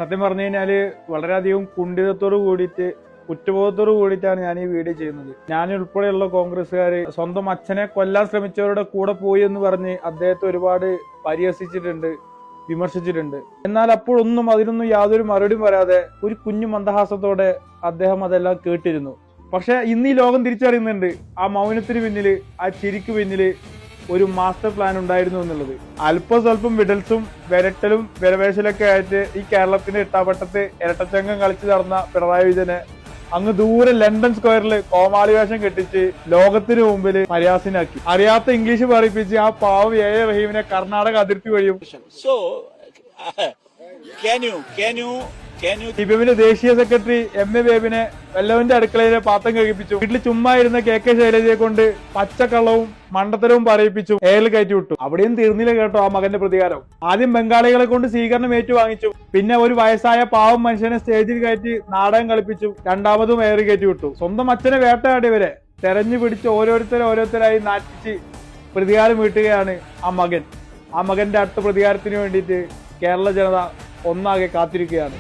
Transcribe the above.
സത്യം പറഞ്ഞു കഴിഞ്ഞാല് വളരെയധികം കുണ്ഠിതത്തോട് കൂടിയിട്ട് കുറ്റബോധത്തോട് കൂടിയിട്ടാണ് ഞാൻ ഈ വീഡിയോ ചെയ്യുന്നത്. ഞാൻ ഉൾപ്പെടെയുള്ള കോൺഗ്രസ്സുകാര് സ്വന്തം അച്ഛനെ കൊല്ലാൻ ശ്രമിച്ചവരുടെ കൂടെ പോയി എന്ന് പറഞ്ഞ് അദ്ദേഹത്തെ ഒരുപാട് പരിഹസിച്ചിട്ടുണ്ട്, വിമർശിച്ചിട്ടുണ്ട്. എന്നാൽ അപ്പോഴൊന്നും അതിനൊന്നും യാതൊരു മറുപടിയും വരാതെ ഒരു കുഞ്ഞു മന്ദഹാസത്തോടെ അദ്ദേഹം അതെല്ലാം കേട്ടിരുന്നു. പക്ഷെ ഇന്ന് ഈ ലോകം തിരിച്ചറിയുന്നുണ്ട് ആ മൗനത്തിന് പിന്നില്, ആ ചിരിക്ക് പിന്നില് ഒരു മാസ്റ്റർ പ്ലാൻ ഉണ്ടായിരുന്നു എന്നുള്ളത്. അല്പം സ്വല്പം വിടൽസും വിരട്ടലും വിരവേശലൊക്കെ ആയിട്ട് ഈ കേരളത്തിന്റെ എട്ടാപ്പട്ടത്ത് ഇരട്ടച്ചങ്കം കളിച്ചു നടന്ന പിണറായി വിജയനെ അങ്ങ് ദൂരെ ലണ്ടൻ സ്ക്വയറിൽ കോമാളി വേഷം കെട്ടിച്ച് ലോകത്തിന് മുമ്പിൽ പരിഹാസനാക്കി. അറിയാത്ത ഇംഗ്ലീഷ് പറയിപ്പിച്ച് ആ പാവം എ റഹീമിനെ കർണാടക അതിർത്തി വഴിയും സിപിഎമ്മിന്റെ ദേശീയ സെക്രട്ടറി എം.എ. ബേബിനെ വെല്ലവന്റെ അടുക്കളയിലെ പാത്രം കഴിപ്പിച്ചു. വീട്ടിൽ ചുമ്മാ ഇരുന്ന കെ ശൈലജയെ കൊണ്ട് പച്ചക്കള്ളവും മണ്ടത്തരവും പറയിപ്പിച്ചു, എയറിൽ കയറ്റി വിട്ടു. അവിടെയും തീർന്നില്ല കേട്ടോ ആ മകന്റെ പ്രതികാരം. ആദ്യം ബംഗാളികളെ കൊണ്ട് സ്വീകരണം ഏറ്റുവാങ്ങിച്ചു. പിന്നെ ഒരു വയസ്സായ പാവം മനുഷ്യനെ സ്റ്റേജിൽ കയറ്റി നാടകം കളിപ്പിച്ചു. രണ്ടാമതും എയറിൽ കയറ്റി വിട്ടു. സ്വന്തം അച്ഛനെ വേട്ടയാടിയവരെ തെരഞ്ഞു പിടിച്ച് ഓരോരുത്തരായി നാറ്റിച്ച് പ്രതികാരം വീട്ടുകയാണ് ആ മകൻ. ആ മകന്റെ അടുത്ത പ്രതികാരത്തിന് വേണ്ടിയിട്ട് കേരള ജനത ഒന്നാകെ കാത്തിരിക്കുകയാണ്.